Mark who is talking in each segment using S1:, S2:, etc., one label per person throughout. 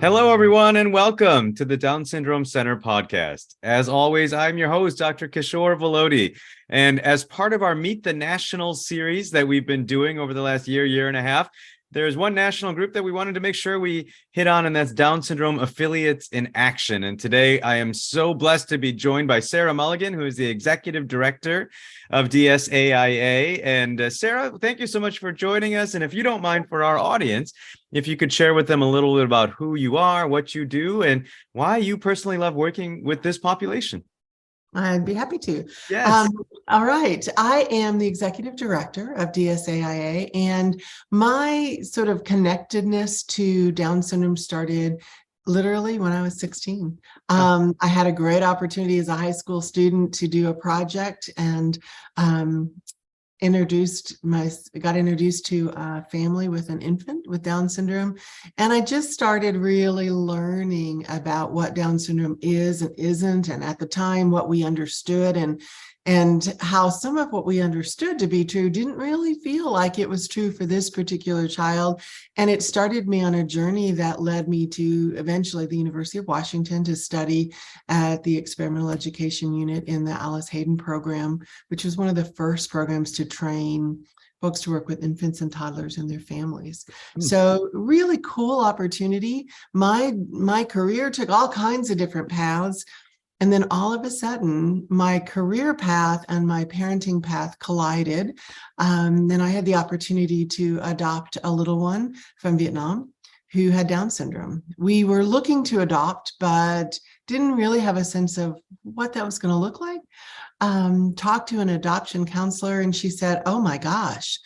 S1: Hello, everyone, and welcome to the Down Syndrome Center podcast. As always, I'm your host, Dr. Kishore Volodi. And as part of our Meet the Nationals series that we've been doing over the last year and a half, there's one national group that we wanted to make sure we hit on, and that's Down Syndrome Affiliates in Action. And today I am so blessed to be joined by Sarah Mulligan, who is the Executive Director of DSAIA. And Sarah, thank you so much for joining us. And if you don't mind, for our audience, if you could share with them a little bit about who you are, what you do, and why you personally love working with this population.
S2: I'd be happy to.
S1: Yes.
S2: All right. I am the executive director of DSAIA, and my sort of connectedness to Down syndrome started literally when I was 16. I had a great opportunity as a high school student to do a project and got introduced to a family with an infant with Down syndrome. And I just started really learning about what Down syndrome is and isn't. And at the time, what we understood and how some of what we understood to be true didn't really feel like it was true for this particular child. And it started me on a journey that led me to eventually the University of Washington to study at the experimental education unit in the Alice Hayden program, which was one of the first programs to train folks to work with infants and toddlers and their families. So really cool opportunity. My career took all kinds of different paths. And then all of a sudden, my career path and my parenting path collided. Then I had the opportunity to adopt a little one from Vietnam who had Down syndrome. We were looking to adopt, but didn't really have a sense of what that was going to look like. Talked to an adoption counselor, and she said, "Oh my gosh,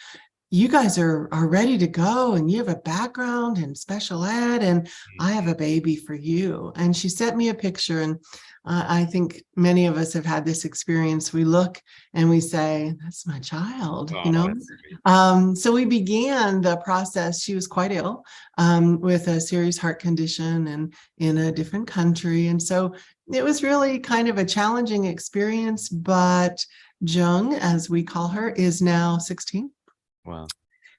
S2: you guys are ready to go, and you have a background in special ed, and I have a baby for you." And she sent me a picture, and I think many of us have had this experience. We look and we say, "That's my child," So we began the process. She was quite ill with a serious heart condition and in a different country. And so it was really kind of a challenging experience, but Jung, as we call her, is now 16.
S1: Wow.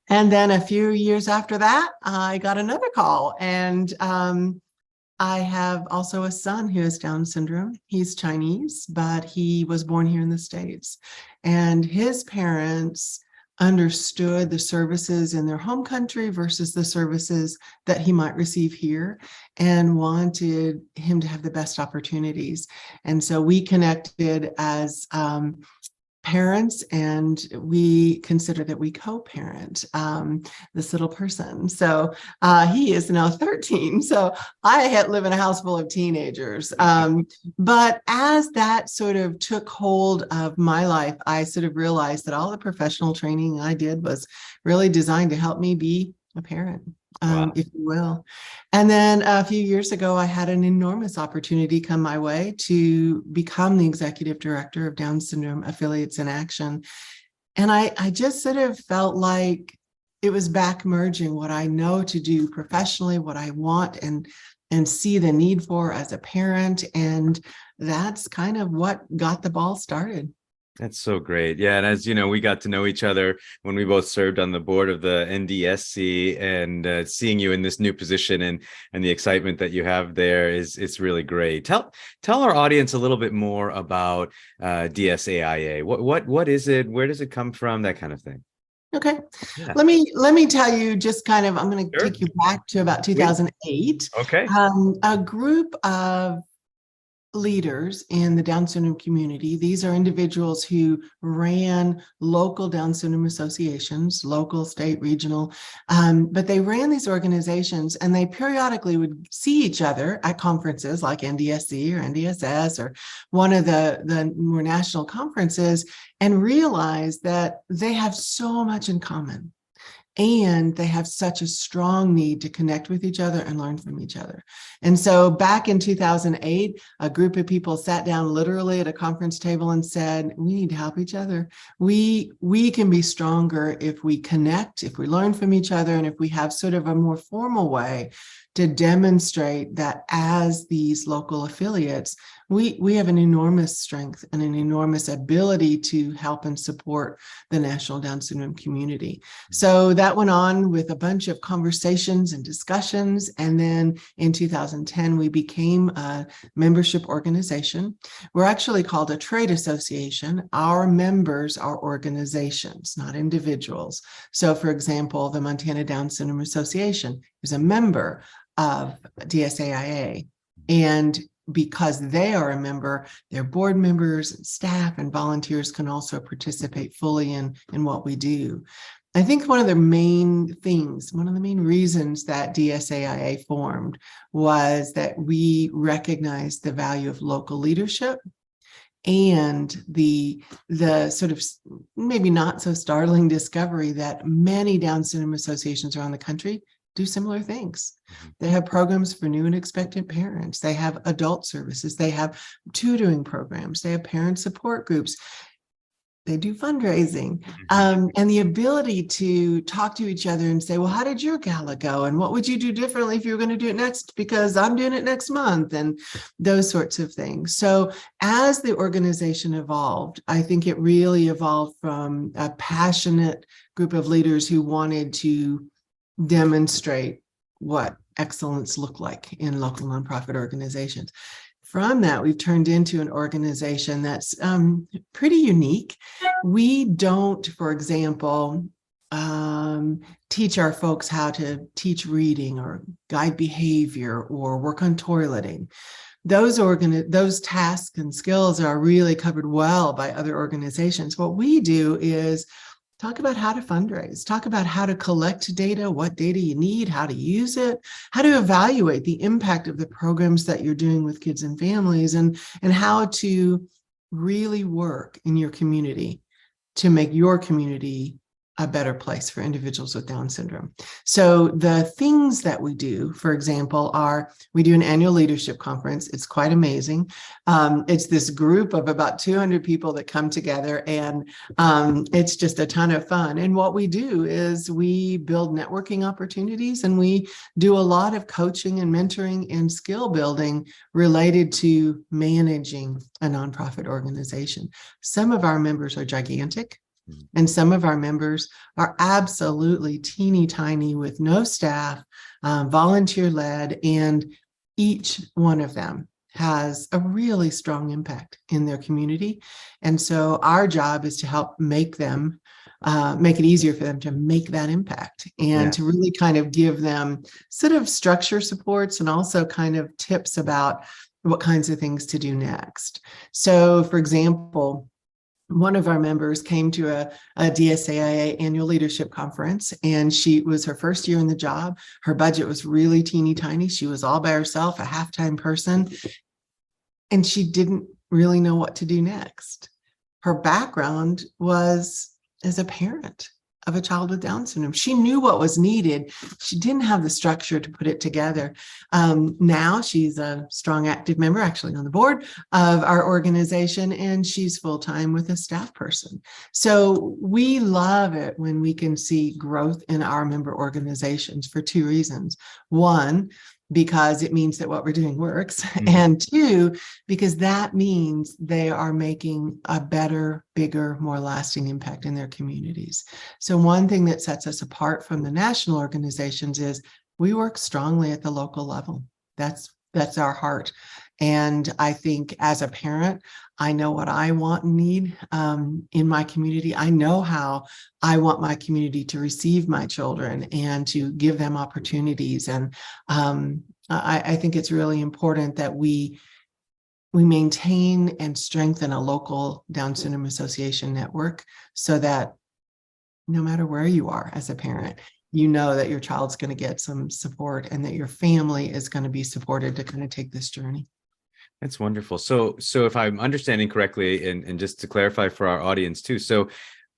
S2: And then a few years after that, I got another call, and I have also a son who has Down syndrome. He's Chinese, but he was born here in the States. And his parents understood the services in their home country versus the services that he might receive here, and wanted him to have the best opportunities. And so we connected as parents, and we consider that we co-parent this little person. So he is now 13. So I live in a house full of teenagers. But as that sort of took hold of my life, I sort of realized that all the professional training I did was really designed to help me be a parent. If you will. And then a few years ago, I had an enormous opportunity come my way to become the executive director of Down Syndrome Affiliates in Action. And I just sort of felt like it was back merging what I know to do professionally, what I want and see the need for as a parent. And that's kind of what got the ball started.
S1: That's so great. Yeah. And as you know, we got to know each other when we both served on the board of the NDSC, and seeing you in this new position and the excitement that you have there it's really great. Tell our audience a little bit more about DSAIA. What is it? Where does it come from? That kind of thing.
S2: Okay. Yeah. Let me tell you just kind of, I'm going to take you back to about 2008.
S1: Okay.
S2: A group of leaders in the Down syndrome community. These are individuals who ran local Down syndrome associations, local, state, regional, but they ran these organizations, and they periodically would see each other at conferences like NDSC or NDSS or one of the more national conferences, and realize that they have so much in common. And they have such a strong need to connect with each other and learn from each other. And so back in 2008, a group of people sat down literally at a conference table and said, we need to help each other. We can be stronger if we connect, if we learn from each other, and if we have sort of a more formal way to demonstrate that as these local affiliates, we have an enormous strength and an enormous ability to help and support the National Down Syndrome community. So that went on with a bunch of conversations and discussions. And then in 2010, we became a membership organization. We're actually called a trade association. Our members are organizations, not individuals. So for example, the Montana Down Syndrome Association is a member of DSAIA. And because they are a member, their board members and staff and volunteers can also participate fully in what we do. I think one of the main reasons that DSAIA formed was that we recognized the value of local leadership and the sort of maybe not so startling discovery that many Down syndrome associations around the country do similar things. They have programs for new and expectant parents. They have adult services. They have tutoring programs. They have parent support groups. They do fundraising. And the ability to talk to each other and say, well, how did your gala go? And what would you do differently if you were going to do it next? Because I'm doing it next month, and those sorts of things. So as the organization evolved, I think it really evolved from a passionate group of leaders who wanted to demonstrate what excellence looked like in local nonprofit organizations. From that, we've turned into an organization that's pretty unique. We don't, for example, teach our folks how to teach reading or guide behavior or work on toileting. Those tasks and skills are really covered well by other organizations. What we do is talk about how to fundraise, talk about how to collect data, what data you need, how to use it, how to evaluate the impact of the programs that you're doing with kids and families, and how to really work in your community to make your community a better place for individuals with Down syndrome. So the things that we do, for example, are we do an annual leadership conference. It's quite amazing. It's this group of about 200 people that come together, and it's just a ton of fun. And what we do is we build networking opportunities, and we do a lot of coaching and mentoring and skill building related to managing a nonprofit organization. Some of our members are gigantic. And some of our members are absolutely teeny tiny with no staff, volunteer led, and each one of them has a really strong impact in their community. And so our job is to help make it easier for them to make that impact, and to really kind of give them sort of structure supports and also kind of tips about what kinds of things to do next. So for example, one of our members came to a DSAIA annual leadership conference, and she was her first year in the job. Her budget was really teeny tiny. She was all by herself, a half-time person, and she didn't really know what to do next. Her background was as a parent of a child with Down syndrome. She knew what was needed. She didn't have the structure to put it together. Now she's a strong, active member, actually on the board of our organization, and she's full-time with a staff person. So we love it when we can see growth in our member organizations for two reasons. One, because it means that what we're doing works. And two, because that means they are making a better, bigger, more lasting impact in their communities. So one thing that sets us apart from the national organizations is we work strongly at the local level. That's our heart. And I think as a parent, I know what I want and need in my community. I know how I want my community to receive my children and to give them opportunities. And I think it's really important that we maintain and strengthen a local Down Syndrome Association network so that no matter where you are as a parent, you know that your child's going to get some support and that your family is going to be supported to kind of take this journey.
S1: That's wonderful. So if I'm understanding correctly, and just to clarify for our audience too, so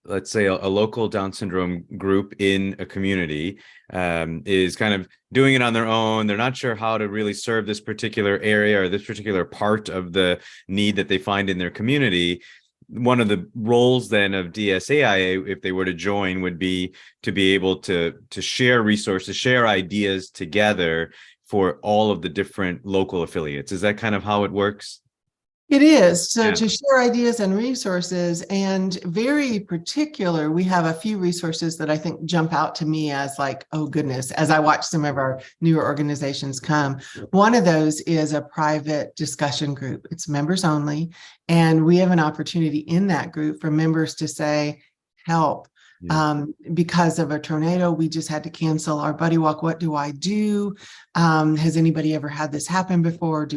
S1: let's say a local Down syndrome group in a community is kind of doing it on their own. They're not sure how to really serve this particular area or this particular part of the need that they find in their community. One of the roles then of DSAIA, if they were to join, would be to be able to share resources, share ideas together for all of the different local affiliates. Is that kind of how it works?
S2: It is. So
S1: Yeah.
S2: to share ideas and resources, and very particular, we have a few resources that I think jump out to me as like, oh goodness, as I watch some of our newer organizations come. One of those is a private discussion group. It's members only. And we have an opportunity in that group for members to say, help. Because of a tornado, we just had to cancel our buddy walk. What do I do? Has anybody ever had this happen before?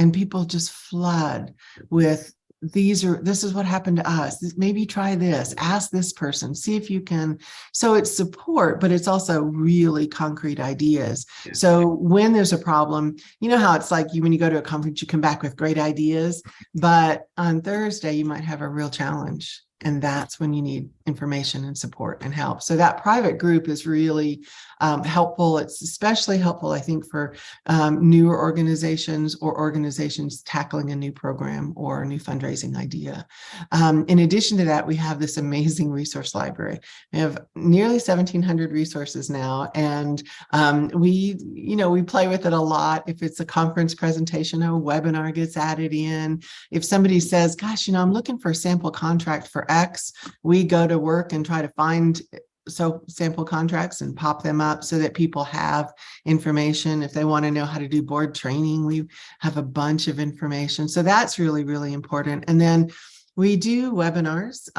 S2: And people just flood with this is what happened to us. Maybe try this, ask this person, see if you can. So it's support, but it's also really concrete ideas. Yeah. So when there's a problem, you know how it's like when you go to a conference, you come back with great ideas, but on Thursday, you might have a real challenge. And that's when you need information and support and help. So that private group is really helpful. It's especially helpful, I think, for newer organizations or organizations tackling a new program or a new fundraising idea. In addition to that, we have this amazing resource library. We have nearly 1,700 resources now, and we play with it a lot. If it's a conference presentation, a webinar gets added in. If somebody says, gosh, I'm looking for a sample contract for X, we go to work and try to find sample contracts and pop them up so that people have information. If they want to know how to do board training, we have a bunch of information. So that's really, really important. And then we do webinars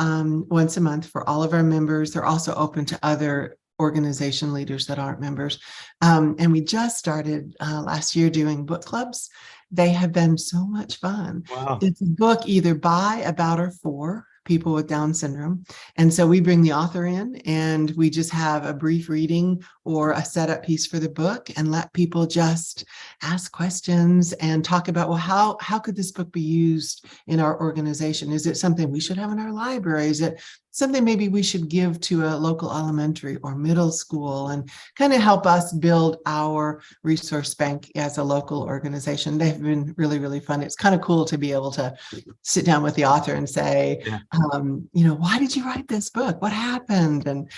S2: once a month for all of our members. They're also open to other organization leaders that aren't members. And we just started last year doing book clubs. They have been so much fun.
S1: Wow.
S2: It's a book either by, about, or for people with Down syndrome. And so we bring the author in and we just have a brief reading or a setup piece for the book and let people just ask questions and talk about, well, how could this book be used in our organization? Is it something we should have in our library? Is it something maybe we should give to a local elementary or middle school, and kind of help us build our resource bank as a local organization? They've been really, really fun. It's kind of cool to be able to sit down with the author and say, why did you write this book? What happened? And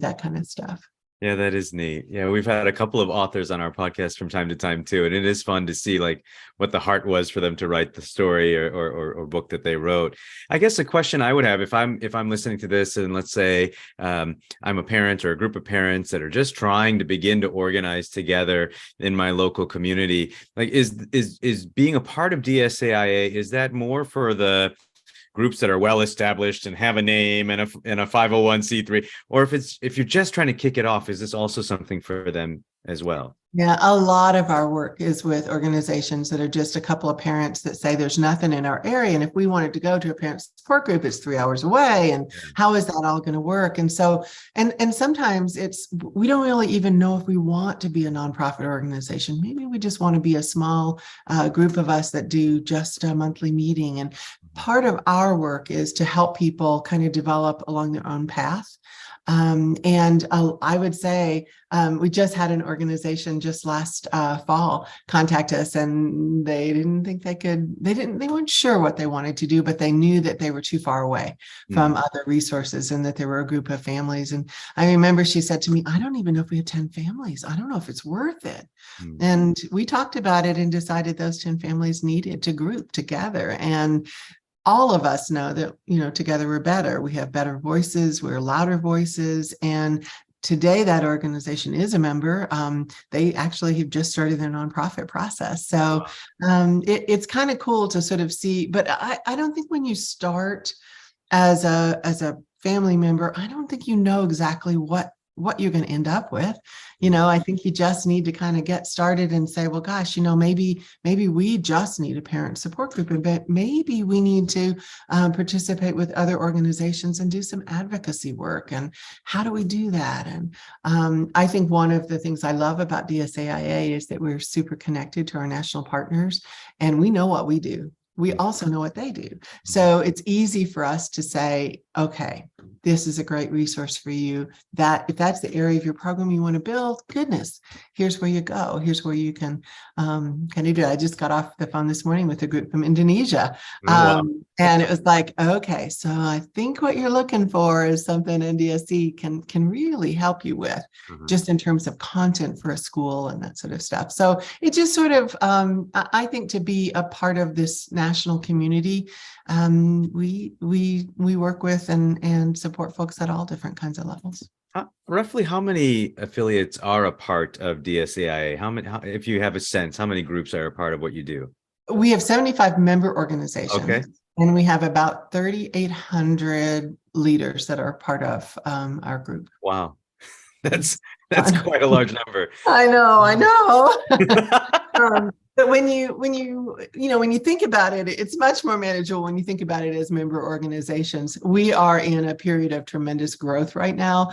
S2: that kind of stuff.
S1: Yeah, that is neat. Yeah, we've had a couple of authors on our podcast from time to time too, and it is fun to see like what the heart was for them to write the story or book that they wrote. I guess a question I would have if I'm listening to this, and let's say I'm a parent or a group of parents that are just trying to begin to organize together in my local community, like is being a part of DSAIA, is that more for the groups that are well established and have a name and a 501c3, or if you're just trying to kick it off, is this also something for them as well?
S2: Yeah, a lot of our work is with organizations that are just a couple of parents that say there's nothing in our area, and if we wanted to go to a parent support group, it's 3 hours away, and how is that all going to work? And so, and sometimes we don't really even know if we want to be a nonprofit organization. Maybe we just want to be a small group of us that do just a monthly meeting. And part of our work is to help people kind of develop along their own path. I would say we just had an organization just last fall contact us, and they didn't think they weren't sure what they wanted to do, but they knew that they were too far away from other resources and that there were a group of families. And I remember she said to me, I don't even know if we have 10 families. I don't know if it's worth it. And we talked about it and decided those 10 families needed to group together. And all of us know that, together we're better. We have better voices, we're louder voices. And today that organization is a member. They actually have just started their nonprofit process. So it's kind of cool to sort of see, but I don't think when you start as a family member, I don't think you know exactly what you're going to end up with. I think you just need to kind of get started and say, well, gosh, maybe we just need a parent support group, but maybe we need to participate with other organizations and do some advocacy work. And how do we do that? And I think one of the things I love about DSAIA is that we're super connected to our national partners, and we know what we do. We also know what they do. So it's easy for us to say, okay, this is a great resource for you. That if that's the area of your program you want to build, goodness, here's where you go. Here's where you can kind of do it. I just got off the phone this morning with a group from Indonesia. And it was like, okay, so I think what you're looking for is something NDSC can really help you with,
S1: Mhm.
S2: just in terms of content for a school and that sort of stuff. So it just sort of, I think, to be a part of this national community, we work with and support folks at all different kinds of levels.
S1: Roughly how many affiliates are a part of DSAIA? How many, if you have a sense, how many groups are a part of what you do?
S2: We have 75 member organizations,
S1: Okay.
S2: and we have about 3,800 leaders that are part of our group.
S1: Wow. That's
S2: It's
S1: that's
S2: fun.
S1: quite a large number.
S2: I know. But when you think about it, it's much more manageable when you think about it as member organizations. We are in a period of tremendous growth right now,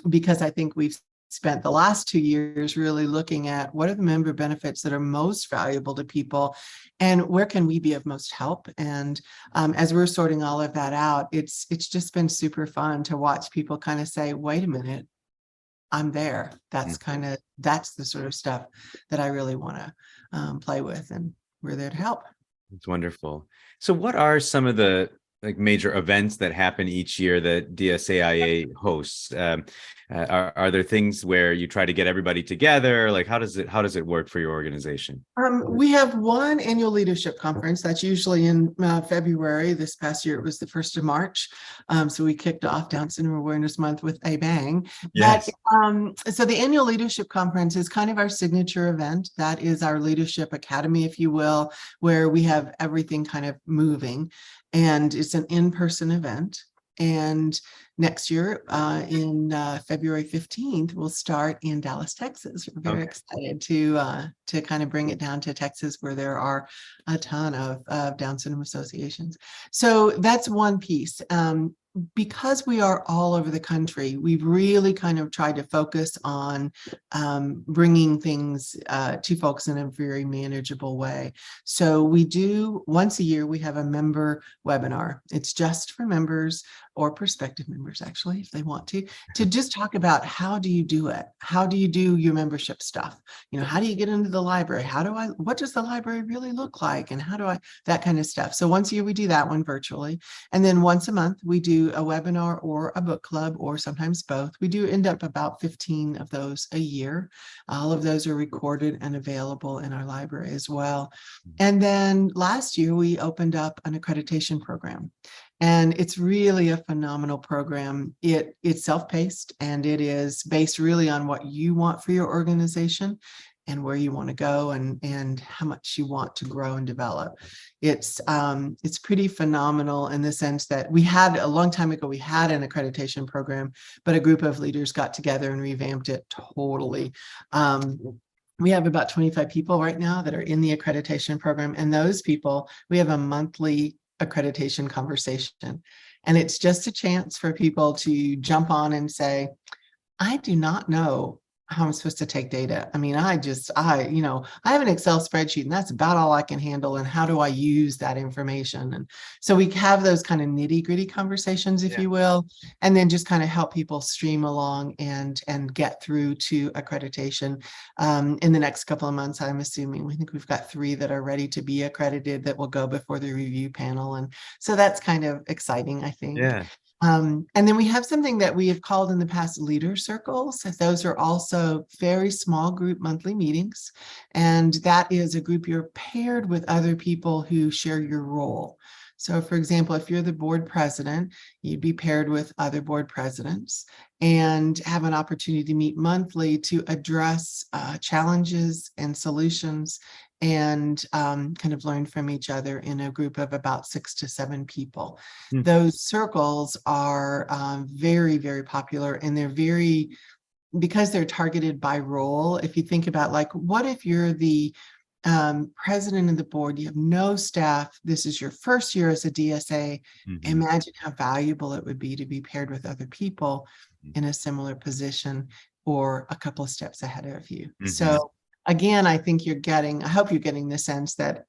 S2: because I think we've spent the last 2 years really looking at what are the member benefits that are most valuable to people, and where can we be of most help. And as we're sorting all of that out, it's just been super fun to watch people kind of say, "Wait a minute, I'm there." That's the sort of stuff that I really want to play with, and we're there to help.
S1: It's wonderful. So what are some of the like major events that happen each year that DSAIA hosts? Are there things where you try to get everybody together? Like how does it work for your organization?
S2: We have one annual leadership conference that's usually in February. This past year, it was the 1st of March. So we kicked off Down Syndrome Awareness Month with a bang. But
S1: Yes.
S2: so the annual leadership conference is kind of our signature event. That is our leadership academy, if you will, where we have everything kind of moving. And it's an in-person event. And next year, in February 15th, we'll start in Dallas, Texas. We're very excited to kind of bring it down to Texas, where there are a ton of Down syndrome associations. So that's one piece. Because we are all over the country, we've really kind of tried to focus on bringing things to folks in a very manageable way. So we do, once a year, we have a member webinar. It's just for members or prospective members, actually, if they want to just talk about how do you do it? How do you do your membership stuff? How do you get into the library? What does the library really look like? And that kind of stuff. So once a year, we do that one virtually. And then once a month, we do a webinar or a book club, or sometimes both. We do end up about 15 of those a year. All of those are recorded and available in our library as well. And then last year, we opened up an accreditation program. And it's really a phenomenal program. It's self-paced, and it is based really on what you want for your organization and where you want to go and how much you want to grow and develop. It's pretty phenomenal in the sense that a long time ago, we had an accreditation program, but a group of leaders got together and revamped it totally. We have about 25 people right now that are in the accreditation program, and those people, we have a monthly accreditation conversation. And it's just a chance for people to jump on and say, I do not know how I'm supposed to take data. I mean, I have an Excel spreadsheet, and that's about all I can handle. And how do I use that information? And so we have those kind of nitty-gritty conversations, if you will, and then just kind of help people stream along and get through to accreditation. In the next couple of months, I'm assuming, we think we've got 3 that are ready to be accredited that will go before the review panel. And so that's kind of exciting, I think.
S1: Yeah.
S2: And then we have something that we have called in the past leader circles. Those are also very small group monthly meetings. And that is a group you're paired with other people who share your role. So for example, if you're the board president, you'd be paired with other board presidents and have an opportunity to meet monthly to address challenges and solutions, and kind of learn from each other in a group of about 6 to 7 people. Those circles are very, very popular, and because they're targeted by role. If you think about, like, what if you're the president of the board, you have no staff, this is your first year as a DSA, imagine how valuable it would be to be paired with other people in a similar position or a couple of steps ahead of you. So again, I hope you're getting the sense that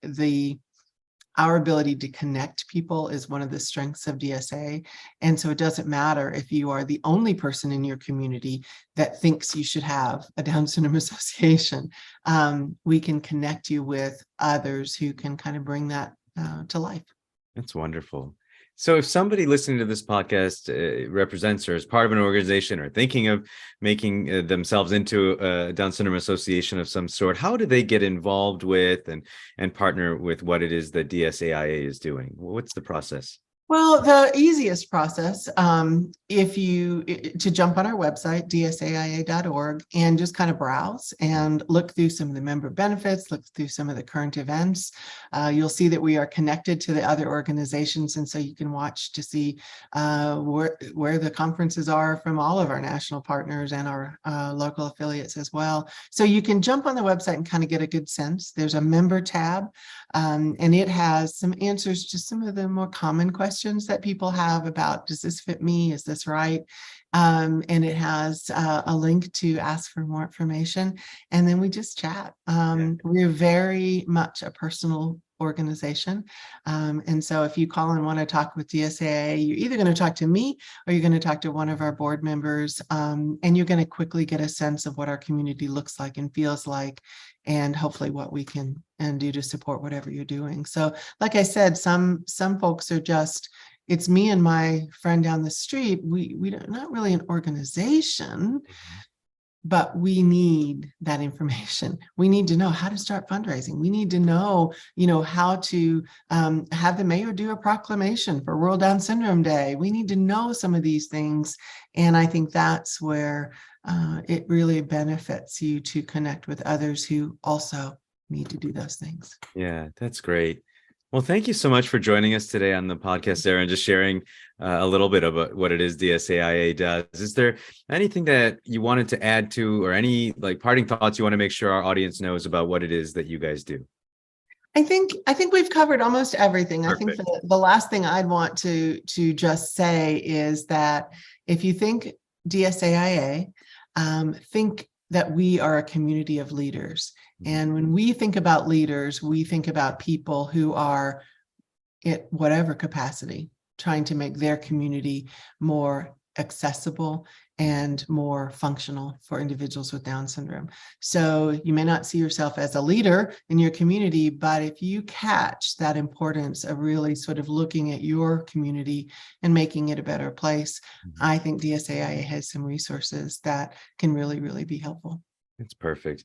S2: our ability to connect people is one of the strengths of DSA. And so it doesn't matter if you are the only person in your community that thinks you should have a Down syndrome association. We can connect you with others who can kind of bring that to life.
S1: That's wonderful. So if somebody listening to this podcast represents or is part of an organization or thinking of making themselves into a Down syndrome association of some sort, how do they get involved with and partner with what it is that DSAIA is doing? What's the process?
S2: Well, the easiest process, to jump on our website, dsaia.org, and just kind of browse and look through some of the member benefits, look through some of the current events. You'll see that we are connected to the other organizations, and so you can watch to see where the conferences are from all of our national partners and our local affiliates as well. So you can jump on the website and kind of get a good sense. There's a member tab, and it has some answers to some of the more common questions that people have about, does this fit me? Is this right? And it has a link to ask for more information. And then we just chat. We're very much a personal organization. And so if you call and want to talk with DSAA, you're either going to talk to me or you're going to talk to one of our board members, and you're going to quickly get a sense of what our community looks like and feels like, and hopefully what we can do to support whatever you're doing. So like I said, some folks are just, it's me and my friend down the street. We're not really an organization, but we need that information. We need to know how to start fundraising. We need to know, how to have the mayor do a proclamation for World Down Syndrome Day. We need to know some of these things. And I think that's where it really benefits you to connect with others who also need to do those things.
S1: Yeah, that's great. Well, thank you so much for joining us today on the podcast, Sarah, and just sharing a little bit about what it is DSAIA does. Is there anything that you wanted to add to, or any parting thoughts you want to make sure our audience knows about what it is that you guys do?
S2: I think we've covered almost everything.
S1: Perfect.
S2: I think the last thing I'd want to just say is that if you think DSAIA, think that we are a community of leaders. And when we think about leaders, we think about people who are, at whatever capacity, trying to make their community more accessible and more functional for individuals with Down syndrome. So you may not see yourself as a leader in your community, but if you catch that importance of really sort of looking at your community and making it a better place, I think DSAIA has some resources that can really, really be helpful.
S1: That's perfect.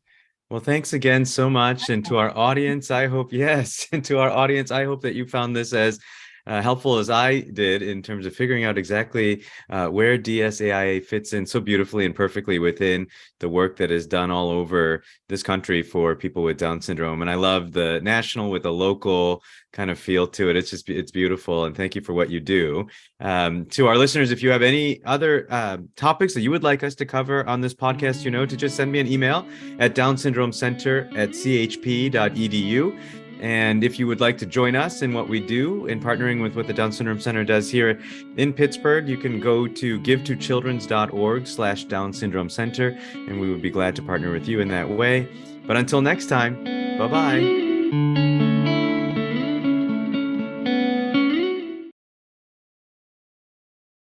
S1: Well, thanks again so much. And to our audience, I hope, that you found this as helpful as I did in terms of figuring out exactly where DSAIA fits in so beautifully and perfectly within the work that is done all over this country for people with Down syndrome. And I love the national with a local kind of feel to it. It's beautiful. And thank you for what you do. To our listeners, if you have any other topics that you would like us to cover on this podcast, to just send me an email at downsyndromecenter@chp.edu. And if you would like to join us in what we do in partnering with what the Down Syndrome Center does here in Pittsburgh, you can go to givetochildrens.org/Down Syndrome Center, and we would be glad to partner with you in that way. But until next time, bye-bye.